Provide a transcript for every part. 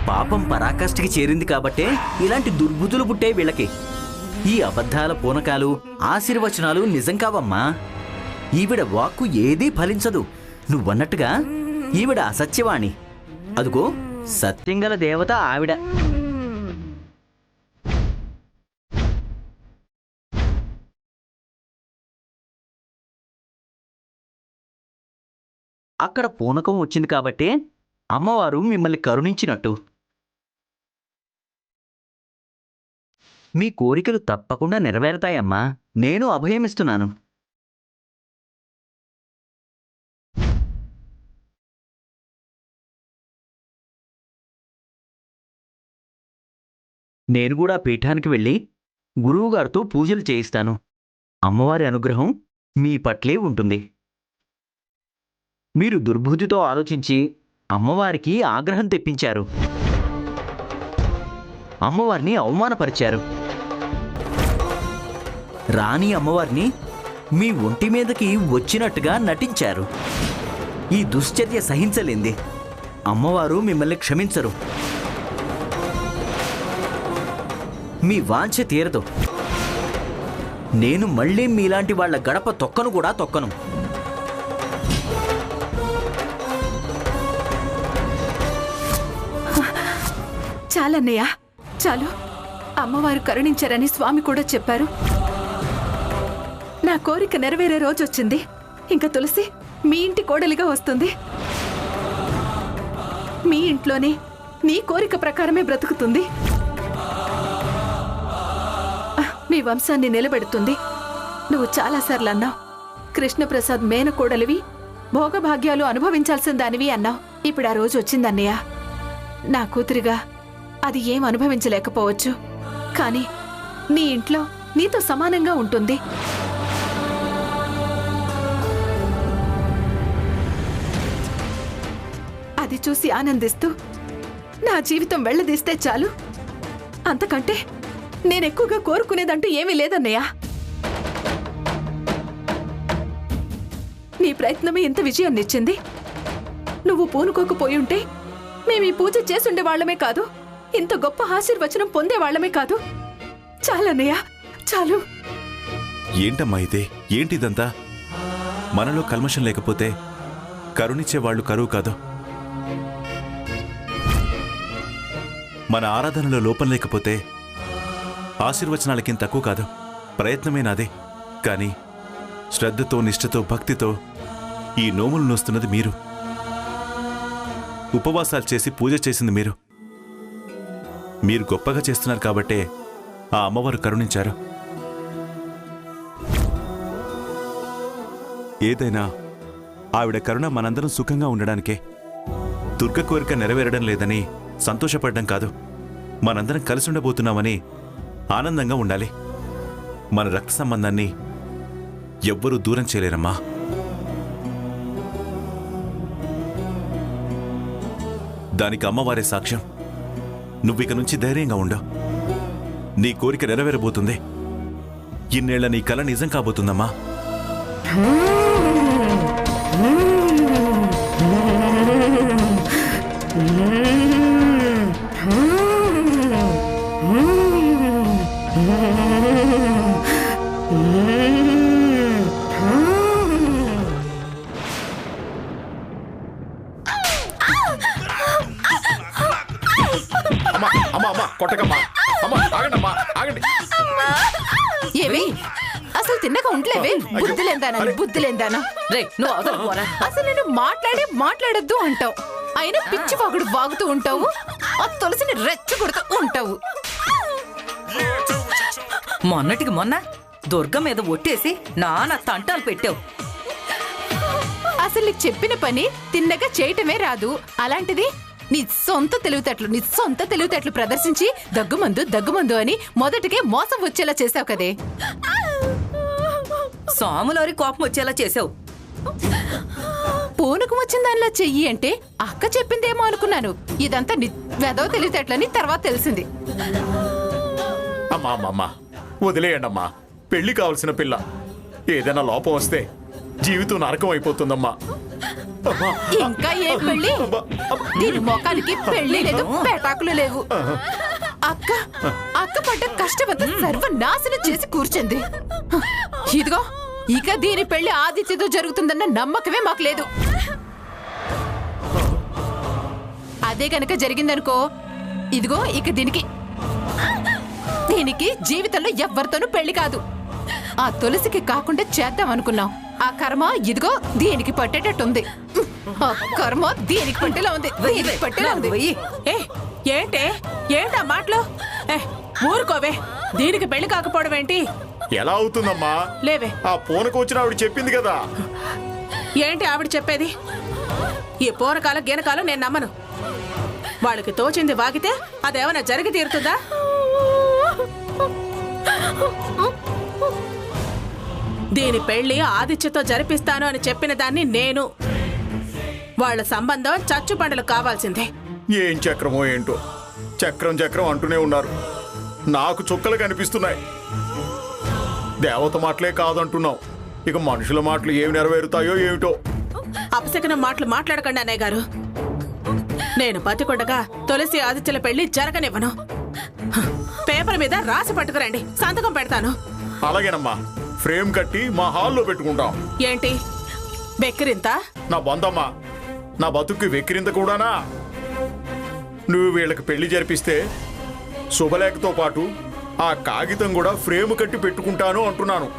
పాపం పరాకాష్ఠకి చేరింది కాబట్టే ఇలాంటి దుర్బుద్ధులు పుట్టే వీళ్ళకి. ఈ అబద్ధాల పూనకాలు ఆశీర్వచనాలు నిజం కావమ్మా. ఈవిడ వాక్కు ఏదీ ఫలించదు. నువ్వన్నట్టుగా ఈవిడ అసత్యవాణి. అదుగో సత్యంగల దేవత ఆవిడ. అక్కడ పూనకం వచ్చింది కాబట్టే అమ్మవారు మిమ్మల్ని కరుణించినట్టు. మీ కోరికలు తప్పకుండా నెరవేరుతాయమ్మా. నేను అభయమిస్తున్నాను. నేను కూడా పీఠానికి వెళ్ళి గురువుగారితో పూజలు చేయిస్తాను. అమ్మవారి అనుగ్రహం మీ పట్లే ఉంటుంది. మీరు దుర్బుద్ధితో ఆలోచించి అమ్మవారికి ఆగ్రహం తెప్పించారు. అమ్మవారిని అవమానపరిచారు. రాణి అమ్మవారిని మీ ఒంటి మీదకి వచ్చినట్టుగా నటించారు. ఈ దుశ్చర్య సహించలేంది. అమ్మవారు మిమ్మల్ని క్షమించరు. మీ వాంఛ తీరదు. నేను మళ్ళీ మీలాంటి వాళ్ళ గడప తొక్కను కూడా తొక్కను. చాలన్నయ్య, చాలు. అమ్మవారు కరుణించారని స్వామి కూడా చెప్పారు. నా కోరిక నెరవేరే రోజొచ్చింది. ఇంకా తులసి మీ ఇంటి కోడలిగా వస్తుంది. మీ ఇంట్లోనే నీ కోరిక ప్రకారమే బ్రతుకుతుంది. మీ వంశాన్ని నిలబెడుతుంది. నువ్వు చాలాసార్లు అన్నావు, కృష్ణప్రసాద్ మేనకోడలివి, భోగభాగ్యాలు అనుభవించాల్సిన దానివి అన్నావు. ఇప్పుడు ఆ రోజు వచ్చిందన్నయ్య. నా కూతురిగా అది ఏం అనుభవించలేకపోవచ్చు, కానీ నీ ఇంట్లో నీతో సమానంగా ఉంటుంది. అది చూసి ఆనందిస్తూ నా జీవితం వెళ్లదీస్తే చాలు. అంతకంటే నేనెక్కువగా కోరుకునేదంటూ ఏమీ లేదన్నయ్య. నీ ప్రయత్నమే ఇంత విజయాన్నిచ్చింది. నువ్వు పూనుకోకపోయి ఉంటే మేము ఈ పూజ చేసుండే వాళ్లమే కాదు, ఇంత గొప్ప ఆశీర్వచనం పొందేవాళ్లమే కాదు. చాలన్నయ్య, చాలు. ఏంటమ్మా ఇదే? ఏంటిదంతా? మనలో కల్మషం లేకపోతే కరుణించేవాళ్లు కరువు కాదు. మన ఆరాధనలో లోపం లేకపోతే ఆశీర్వచనాలకేం తక్కువ కాదు. ప్రయత్నమే నాదే. కానీ శ్రద్ధతో, నిష్ఠతో, భక్తితో ఈ నోములు నోస్తున్నది మీరు. ఉపవాసాలు చేసి పూజ చేసింది మీరు. మీరు గొప్పగా చేస్తున్నారు కాబట్టే ఆ అమ్మవారు కరుణించారు. ఏదైనా ఆవిడ కరుణ మనందరం సుఖంగా ఉండడానికే. దుర్గ కోరిక నెరవేరడం లేదని సంతోషపడడం కాదు, మనందరం కలిసి ఉండబోతున్నామని ఆనందంగా ఉండాలి. మన రక్త సంబంధాన్ని ఎవ్వరూ దూరం చేయలేరమ్మా. దానికి అమ్మవారే సాక్ష్యం. నువ్విక నుంచి ధైర్యంగా ఉండు. నీ కోరిక నెరవేరబోతుంది. ఇన్నేళ్ల నీ కల నిజం కాబోతుందమ్మా. ఏమి అసలు తిన్నగా ఉంటలేవే? బుద్ధిలేందానా? అసలు నేను మాట్లాడొద్దు అంటావు, అయినా పిచ్చి వాగుడు వాగుతూ ఉంటావు. ఆ తులసిని రెచ్చగొడుతూ ఉంటావు. మొన్నటికి మొన్న దుర్గ మీద ఒట్టేసి నాన్న తంటాలు పెట్టావు. అసలు నీకు చెప్పిన పని తిన్నగా చేయటమే రాదు. అలాంటిది నీ సొంత తెలివితేటలు ప్రదర్శించి దగ్గుమందు అని మొదటికే మోసం వచ్చేలా చేసావు కదే. సాములారి కోపం వచ్చేలా చేసావు. పూనకం వచ్చిన దానిలా చెయ్యి అంటే అక్క చెప్పిందేమో అనుకున్నాను. ఇదంతా వెదవ తెలివితేటలని తర్వాత తెలిసింది. అమ్మా వదిలేయండమ్మా. పెళ్లి కావలసిన పిల్ల. ఏదైనా లోపం వస్తే జీవితం నరకం అయిపోతుందమ్మా. ఇంకా ఏ పెళ్లి? దీని మొఖానికి పెళ్లి లేదు, పెటాకులు లేవు. అక్క అక్క పడ్డ కష్టమంతా సర్వనాశనం చేసి కూర్చుంది. ఇదిగో ఇక దీని పెళ్లి ఆదిత్యతో జరుగుతుందన్న నమ్మకమే మాకు లేదు. అదే గనక జరిగిందనుకో, ఇదిగో ఇక దీనికి జీవితంలో ఎవ్వరితోనూ పెళ్లి కాదు. ఆ తులసికి కాకుండా చేద్దాం అనుకున్నాం. ఆ కర్మ ఇదిగో దీనికి పట్టేటట్టుంది. ఆ కర్మ దీనికి పట్టేలా ఉంది, దీనికి పట్టేలా ఉంది. ఏంటా మాటలు? ఊరుకోవే, దీనికి పెళ్లి కాకపోవడం ఏంటి? ఎలా అవుతుందమ్మా? లేవే, ఆ పూనకు వచ్చిన ఆవిడ చెప్పింది కదా. ఏంటి ఆవిడ చెప్పేది? ఈ పూనకాల గీనకాలు నేను నమ్మను. వాళ్ళకి తోచింది వాగితే అదేమన్నా జరిగి తీరుతుందా? దీని పెళ్లి ఆదిత్యతో జరిపిస్తాను అని చెప్పిన దాన్ని నేను. వాళ్ళ సంబంధం చచ్చు పండలు కావాల్సిందే. ఏం చక్రమో ఏంటో, చక్రం చక్రం అంటూనే ఉన్నారు. నాకు చుక్కలు కనిపిస్తున్నాయి. దేవత మాటలే కాదంటున్నావు, ఇక మనుషుల మాటలు ఏమి నెరవేరుతాయో ఏమిటో. అపశకనం మాటలు మాట్లాడకండి అన్నయ్య గారు. నేను బతికొండగా తులసి ఆదిత్యల పెళ్లి జరగనివ్వను. పేపర్ మీద రాసి పట్టుకురండి, సంతకం పెడతాను. అలాగేనమ్మా, ఫ్రేమ్ కట్టి మా హాల్లో పెట్టుకుంటాం. ఏంటి వెక్కిరింత? నా బంధమ్మా, నా బతుక్కి వెక్కిరింత కూడానా? నువ్వు వీళ్ళకి పెళ్లి జరిపిస్తే శుభలేఖతో పాటు ఆ కాగితం కూడా ఫ్రేమ్ కట్టి పెట్టుకుంటాను అంటున్నాను.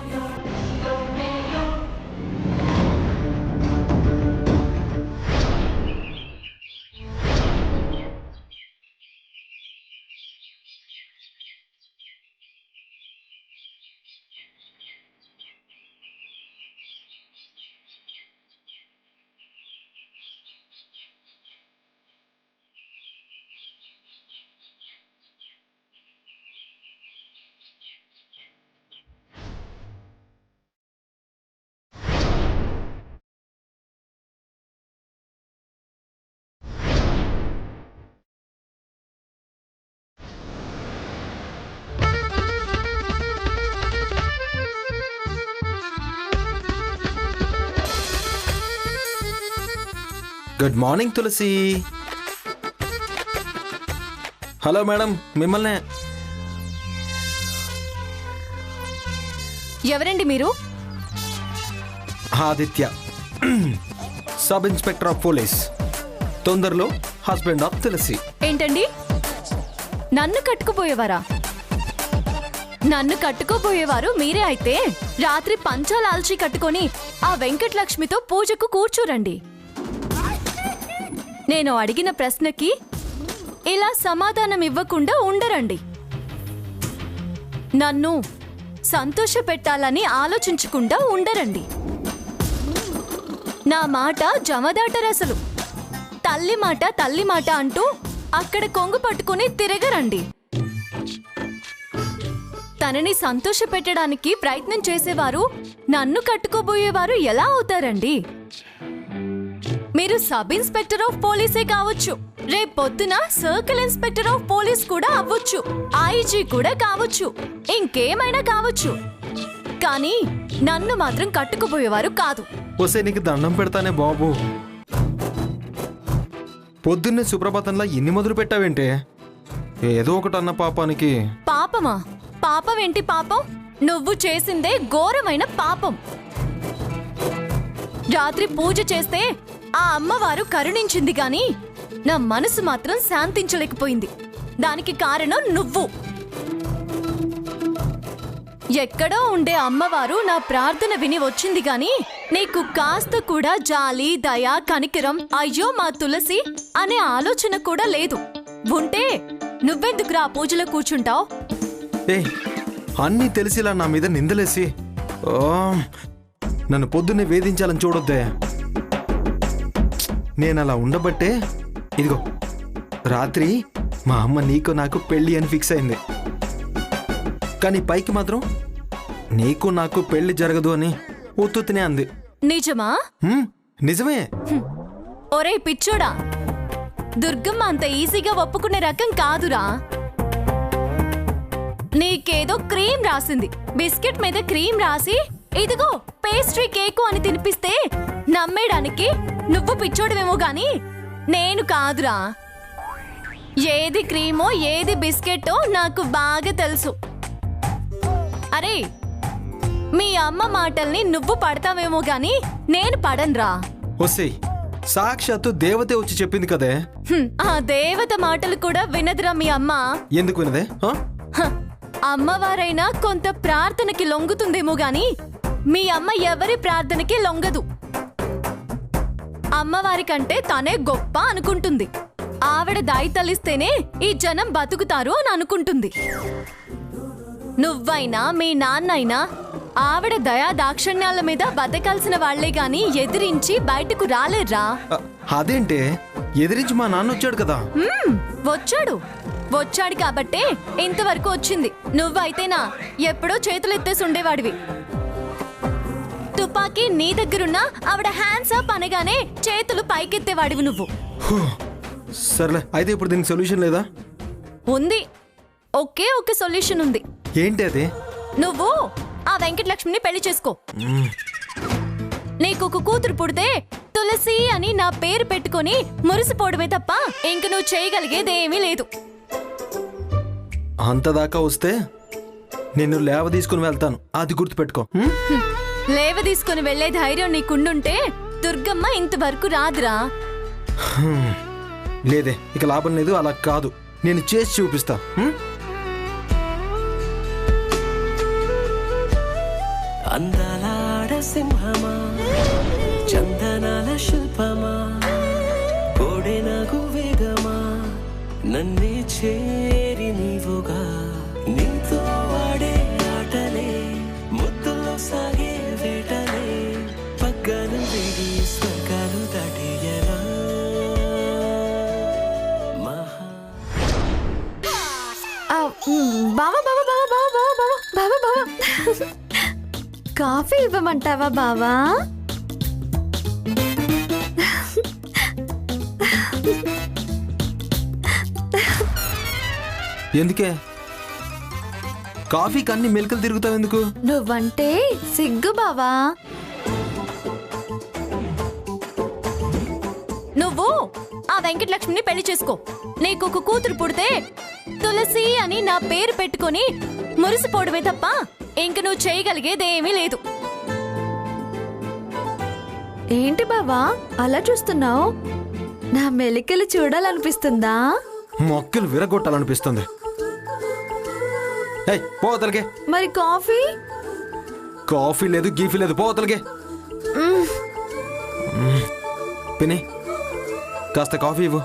గుడ్ మార్నింగ్ తులసి. హలో మేడం, మిమ్మల్నే. ఎవరండి మీరు? Aditya, sub inspector of police. తొందరలో హస్బెండ్ ఆఫ్ తులసి. ఏంటండి, నన్ను కట్టుకుపోయేవారా? నన్ను కట్టుకోబోయేవారు మీరే అయితే రాత్రి పంచాలాల్చి కట్టుకొని ఆ వెంకటలక్ష్మితో పూజకు కూర్చోరండి. నేను అడిగిన ప్రశ్నకి ఇలా సమాధానం ఇవ్వకుండా ఉండరండి. నన్ను సంతోష పెట్టాలని ఆలోచించకుండా ఉండరండి. నా మాట జమదాటరసలు. తల్లి మాట అంటూ అక్కడ కొంగు పట్టుకుని తిరగరండి. తనని సంతోష పెట్టడానికి ప్రయత్నం చేసేవారు నన్ను కట్టుకోబోయేవారు ఎలా అవుతారండి? మీరు సబ్ ఇన్స్పెక్టర్ ఆఫ్ పోలీసే కావచ్చు, రేపొద్దున సర్కిల్ ఇన్స్పెక్టర్ ఆఫ్ పోలీస్ కూడా అవ్వచ్చు, ఐజీ కూడా కావచ్చు, ఇంకేమైనా కావచ్చు. కానీ నన్ను మాత్రం కట్టుకుపోయేవారు కాదు. వసే నీకు దండం పెడతానే బాబు. పొద్దున్నే సుప్రభాతంలా ఇన్ని మొదలు పెట్టావేంటే? ఏదో ఒకటి అన్న పాపానికి. పాపమా? పాపమేంటి పాపం? నువ్వు చేసిందే ఘోరమైన పాపం. రాత్రి పూజ చేస్తే ఆ అమ్మవారు కరుణించింది గాని నా మనసు మాత్రం శాంతించలేకపోయింది. దానికి కారణం నువ్వు. ఎక్కడో ఉండే అమ్మవారు నా ప్రార్థన విని వచ్చింది గాని నీకు కాస్త కూడా జాలి, దయ, కనికరం, అయ్యో మా తులసి అనే ఆలోచన కూడా లేదు. ఉంటే నువ్వెందుకురా పూజలో కూర్చుంటావు? ఏ అన్నీ తెలిసిలా నా మీద నిందలేసి నన్ను పొద్దున్నే వేధించాలని చూడొద్దే. నేను అలా ఉండబట్టే ఇదిగో రాత్రి మా అమ్మ నీకు నాకు పెళ్ళి అని ఫిక్స్ అయింది. కానీ పైకి మాత్రం నీకు నాకు పెళ్లి జరగదు అని ఉత్తునే అంది. నిజమా? నిజమే. ఒరే పిచ్చోడా, దుర్గమ్మ అంత ఈజీగా ఒప్పుకునే రకం కాదురా. నీకేదో క్రీమ్ రాసింది, బిస్కెట్ మీద క్రీమ్ రాసి ఇదిగో పేస్ట్రీ కేకు అని తినిపిస్తే నమ్మేయడానికి నువ్వు పిచ్చోడవేమో గాని నేను కాదురా. ఏది క్రీమో ఏది బిస్కెట్టో నాకు బాగా తెలుసు. అరే, మీ అమ్మ మాటల్ని నువ్వు పడతావేమో గాని నేను పడనురా. వస్తే సాక్షాత్తు దేవతే వచ్చి చెప్పింది కదే. ఆ దేవత మాటలు కూడా వినదురా మీ అమ్మ. ఎందుకు వినదే? ఆ? హ, అమ్మవారైనా కొంత ప్రార్థనకి లొంగుతుందేమో గాని మీ అమ్మ ఎవరి ప్రార్థనకి లొంగదు. అమ్మవారి కంటే తనే గొప్ప అనుకుంటుంది. ఆవిడ దాయి తలిస్తేనే ఈ జనం బతుకుతారు అని అనుకుంటుంది. నువ్వైనా మీ నాన్నైనా ఆవిడ దయా దాక్షిణ్యాల మీద బతకాల్సిన వాళ్లే గాని ఎదిరించి బయటకు రాలేర్రా. అదేంటే, ఎదిరించి మా నాన్న వచ్చాడు కదా. వచ్చాడు కాబట్టే ఇంతవరకు వచ్చింది. నువ్వైతేనా ఎప్పుడో చేతులెత్తేసి ఉండేవాడివి. తుపాకీ నీ దగ్గరున్నా ఆవిడ హ్యాండ్స్ అప్ అనగానే చేతులు పైకెత్తేవాడివి నువ్వు. సర్లే, అయితే ఇప్పుడు దీనికి సొల్యూషన్ లేదా? ఉంది, ఒకే ఒక సొల్యూషన్ ఉంది. ఏంటి అది? నువ్వు ఆ వెంకటలక్ష్మిని పెళ్లి చేసుకో. నీకు ఒక కూతురు పుడితే తులసి అని నా పేరు పెట్టుకుని మురిసిపోవడమే తప్ప ఇంక నువ్వు చేయగలిగేదేమీ లేదు. అంతదాకా వస్తే నిన్ను లేవ తీసుకుని వెళ్తాను, అది గుర్తుపెట్టుకో. లేవ తీసుకుని వెళ్లే ధైర్యం నీకుండుంటే దుర్గమ్మ ఇంతవరకు రాదురా. లేదే, ఇక లాభం లేదు. అలా కాదు, నేను చేసి చూపిస్తా. అందాలాడ సింహమా, చందనాల శిల్పమా, కోడెనగు వేగమా, నన్నే చేరి నీవుగా, నీతో ఆడే ఆటలే, ముద్దులో సాగే వేటలే, పగ్గాలు వేడి స్వర్గాలు దాటేయలా. బావా బావా బావా బావా బావా బావా బావా కాఫీ ఇవ్వమంటావా బావా? ఎందుకే కాఫీకి అన్ని మెలికలు తిరుగుతావు ఎందుకు? నువ్వంటే సిగ్గు బావా. నువ్వు ఆ వెంకటలక్ష్మిని పెళ్లి చేసుకో. నీకు ఒక కూతురు పుడితే తులసి అని నా పేరు పెట్టుకుని మురిసిపోవడమే తప్ప ఇంక నువ్వు చేయగలిగేదేమీ లేదు. ఏంటి బావా అలా చూస్తున్నావు? నా మెలికలు చూడాలనిపిస్తుందా? మొక్కలు విరగొట్టాలనిపిస్తుంది. పోతలకే. మరి కాఫీ? కాఫీ లేదు, గీఫీ లేదు, పోతలకే. పిన్ని, కాస్త కాఫీ ఇవ్వు.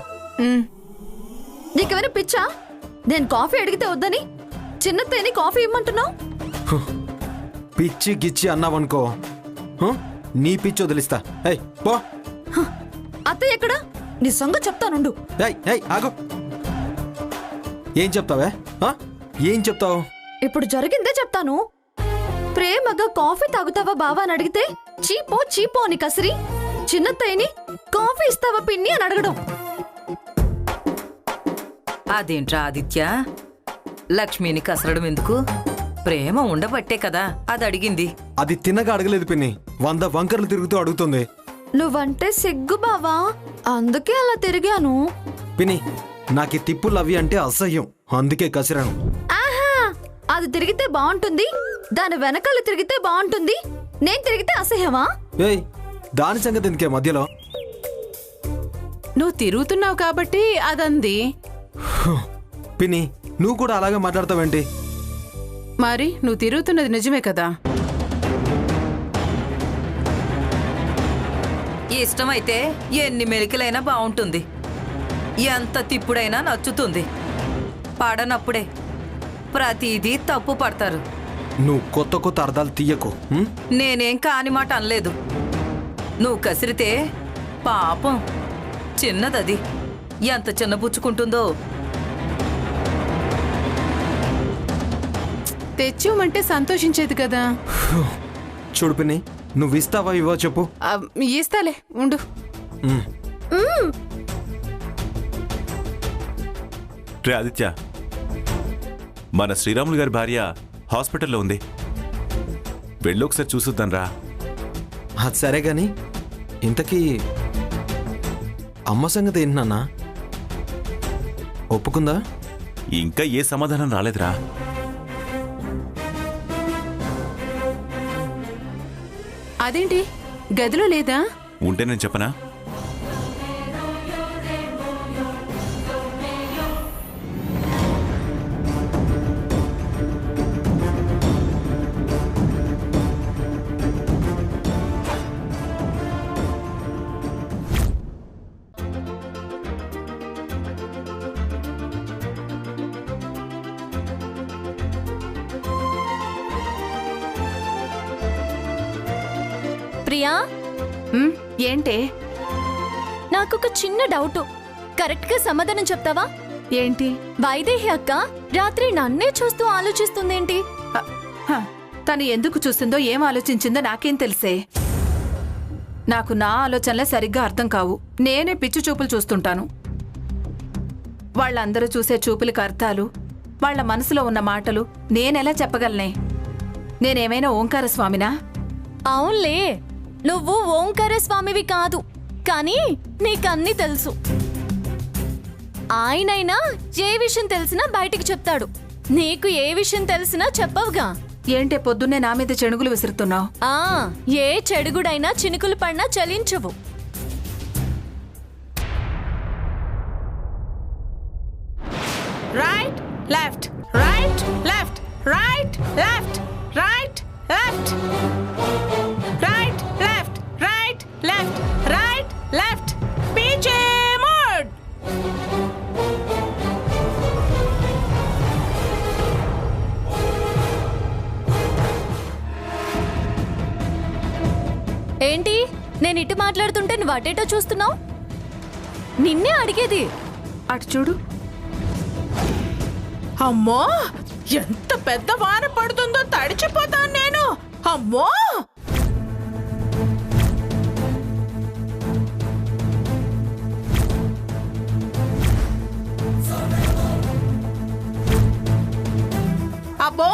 నీకెవరైనా పిచ్చా? నేను కాఫీ అడిగితే వద్దని చిన్నతేని కాఫీ ఇమ్మంటున్నావు? పిచ్చి గిచ్చి అన్నావనుకో, నీ పిచ్చి వదిలిస్తా. పో. అత్తయ్య ఎక్కడ? నీ సంగతి చెప్తానుండు. ఆగు. ఏం చెప్తావే? ఏం చెప్తావు? ఇప్పుడు జరిగిందే చెప్తాను. ప్రేమగా కాఫీ తాగుతావా బావా అని అడిగితే చీపో చీపో అని కసిరి, చిన్నత్తయ్యని కాఫీ ఇస్తావా పిన్ని అని అడగడం. అదేంట్రా ఆదిత్య, లక్ష్మిని కసరడం ఎందుకు? ప్రేమ ఉండబట్టే కదా అది అడిగింది. అది తిన్నగా అడగలేదు పిన్ని, 100 వంకర్లు తిరుగుతూ అడుగుతుంది. నువ్వంటే సిగ్గు బావా, అందుకే అలా తిరిగాను. పిన్ని, నాకు ఈ తిప్పులు అవి అంటే అసహ్యం, అందుకే కసిరాను. ఆహా, అది తిరిగితే బాగుంటుంది, దాని వెనకాల తిరిగితే బాగుంటుంది, నేను తిరిగితే అసహ్యమా? దాని సంగతి ఎందుకే మధ్యలో? నువ్వు తిరుగుతున్నావు కాబట్టి అదంది. పిన్ని, నువ్వు కూడా అలాగే మాట్లాడతావేంటి? మరి నువ్వు తిరుగుతున్నది నిజమే కదా. ఇష్టమైతే ఎన్ని మెలికలైనా బాగుంటుంది, ఎంత తిప్పుడైనా నచ్చుతుంది. పడనప్పుడే ప్రతిదీ తప్పు పడతారు. నువ్వు కొత్త కొత్త అర్థాలు తీయకు. నేనేం కాని మాట అనలేదు. నువ్వు కసిరితే పాపం చిన్నదది ఎంత చిన్నపుచ్చుకుంటుందో. తెచ్చిమంటే సంతోషించేది కదా. చూడు పిన్ని, నువ్వు ఇస్తావా ఇవ్వో చెప్పు. ఇస్తాలే, ఉండు. రే ఆదిత్య, మన శ్రీరాములు గారి భార్య హాస్పిటల్లో ఉంది, వెళ్ళి ఒకసారి చూసొద్దాం రా. అది సరే గాని ఇంతకీ అమ్మ సంగతి ఏంటి నాన్న? ఒప్పుకుందా? ఇంకా ఏ సమాధానం రాలేదురా. అదేంటి గదిలో లేదా? ఉంటే నేను చెప్పనా? ప్రియా, ఏంటే? నాకొక చిన్న డౌట్, కరెక్ట్ గా సమాధానం చెప్తావా? ఏంటి? వైదేహి అక్క రాత్రి నన్నే చూస్తూ ఆలోచిస్తుందేంటి? తను ఎందుకు చూస్తుందో ఏం ఆలోచించిందో నాకేం తెలిసే. నాకు నా ఆలోచనలే సరిగ్గా అర్థం కావు. నేనే పిచ్చి చూపులు చూస్తుంటాను. వాళ్ళందరూ చూసే చూపులకు అర్థాలు, వాళ్ళ మనసులో ఉన్న మాటలు నేనెలా చెప్పగలనే? నేనేమైనా ఓంకార స్వామినా? అవునులే, నువ్వు ఓంకార స్వామివి కాదు, కానీ నీకన్నీ తెలుసు. ఆయనైనా ఏ విషయం తెలిసినా బయటికి చెప్తాడు. నీకు ఏ విషయం తెలిసినా చెప్పవుగా. ఏంటే పొద్దున్నే నా మీద చెణుగులు విసురుతున్నావు? ఏ చెడుగుడైనా చినుకులు పడినా చలించవు. Right left, right left, right left, right left, right left, right left, right left, పీछे मुड़. ఏంటి, నేను ఇటు మాట్లాడుతుంటే నువ్వు అటేటో చూస్తున్నావు? నిన్నే అడిగేది. అటు చూడు. అమ్మో, ఎంత పెద్ద వాన పడుతుందో తడిచిపోతాను నేను. అమ్మో, అబ్బో,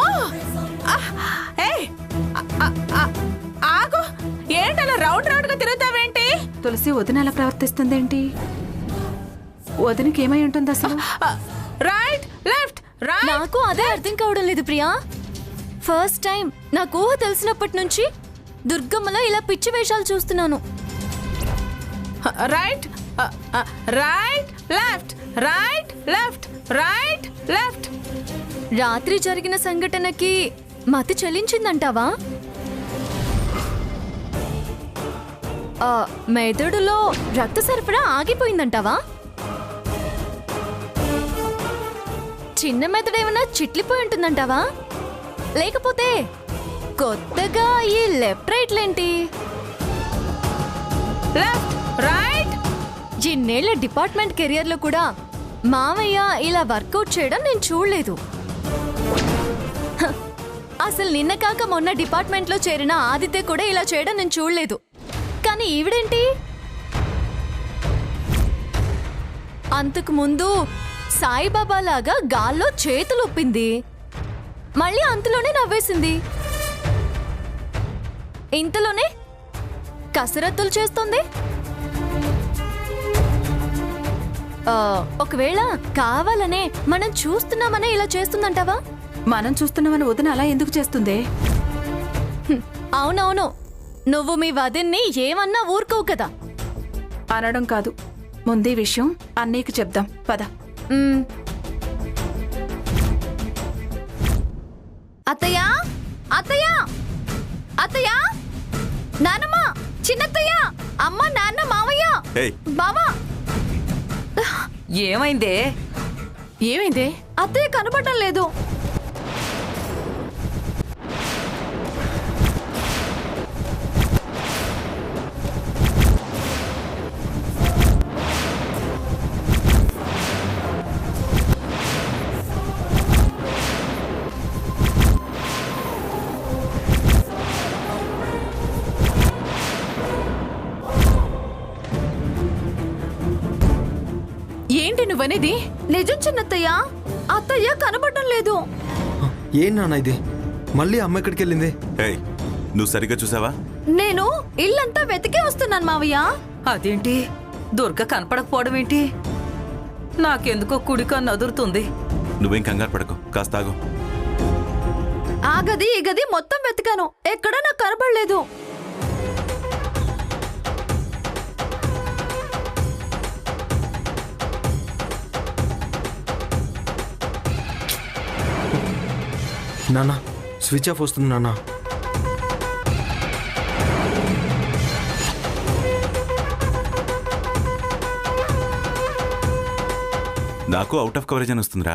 ఆగు. ఏంటలా రౌండ్ రౌండ్ గా తిరుగుతావేంటి? తులసి వదిన అలా ప్రవర్తిస్తుందేంటి? వదినకి ఏమై ఉంటుంది అసలు? Right left, right. నాకు అదే అర్థం కావడం లేదు ప్రియా. ఫస్ట్ టైం నాకు ఊహ తెలిసినప్పటి నుంచి దుర్గమ్మలో ఇలా పిచ్చి వేషాలు చూస్తున్నాను. Right right left, right left, right left. రాత్రి జరిగిన సంఘటనకి మతి చెల్లించిందంటావా? మెదడులో రక్త సరఫరా ఆగిపోయిందంటావా? చిన్న మెదడు ఏమైనా చిట్లిపోయి ఉంటుందంటావా? లేకపోతే కొత్తగా ఈ లెఫ్ట్ రైట్లేంటి? Left right. ఇన్నేళ్ల డిపార్ట్మెంట్ కెరియర్ లో కూడా మామయ్య ఇలా వర్కౌట్ చేయడం నేను చూడలేదు. అసలు నిన్న కాక మొన్న డిపార్ట్మెంట్ లో చేరిన ఆదిత్య కూడా ఇలా చేయడం నేను చూడలేదు. కానీ ఈవిడేంటి? అంతకు ముందు సాయిబాబా లాగా గాల్లో చేతులు ఒప్పింది, మళ్ళీ అంతలోనే నవ్వేసింది, ఇంతలోనే కసరత్తులు చేస్తుంది. ఒకవేళ కావాలనే మనం చూస్తున్నామనే ఇలా చేస్తుందంటావా? మనం చూస్తున్నామని వదిన అలా ఎందుకు చేస్తుందే? అవునవును, నువ్వు మీ వదిన్ని ఏమన్నా ఊరుకోవు కదా. అనడం కాదు, ముందే విషయం అన్నయ్యకి చెప్దాం పద. అత్తయ్య, అత్తయ్య, అత్తయ్య, నానమ్మ, చిన్నత్తయ్య, అమ్మ, నాన్న, మావయ్య, బావా. ఏమైందే? ఏమైందే? అత్తయ్య కనపడటం లేదు. ఏంటి నువ్వనేది? నిజం చిన్నత్తయ్య, అత్తయ్య కనపడటం లేదు. ఏం నాన్న ఇది? మళ్ళీ అమ్మ ఎక్కడికి వెళ్ళింది? నువ్వు సరిగ్గా చూసావా? నేను ఇల్లంతా వెతికే వస్తున్నాను మావయ్య. అదేంటి, దుర్గ కనపడకపోవడం ఏంటి? నాకెందుకో కుడికా నదురుతుంది. నువ్వేం కంగారు పడకు, కాస్త ఆగు. ఆ గది ఈ గది మొత్తం వెతికాను, ఎక్కడా నాకు కనపడలేదు. నాన్న స్విచ్ ఆఫ్ వస్తుంది నాన్న. నాకు అవుట్ ఆఫ్ కవరేజ్ అని వస్తుందిరా.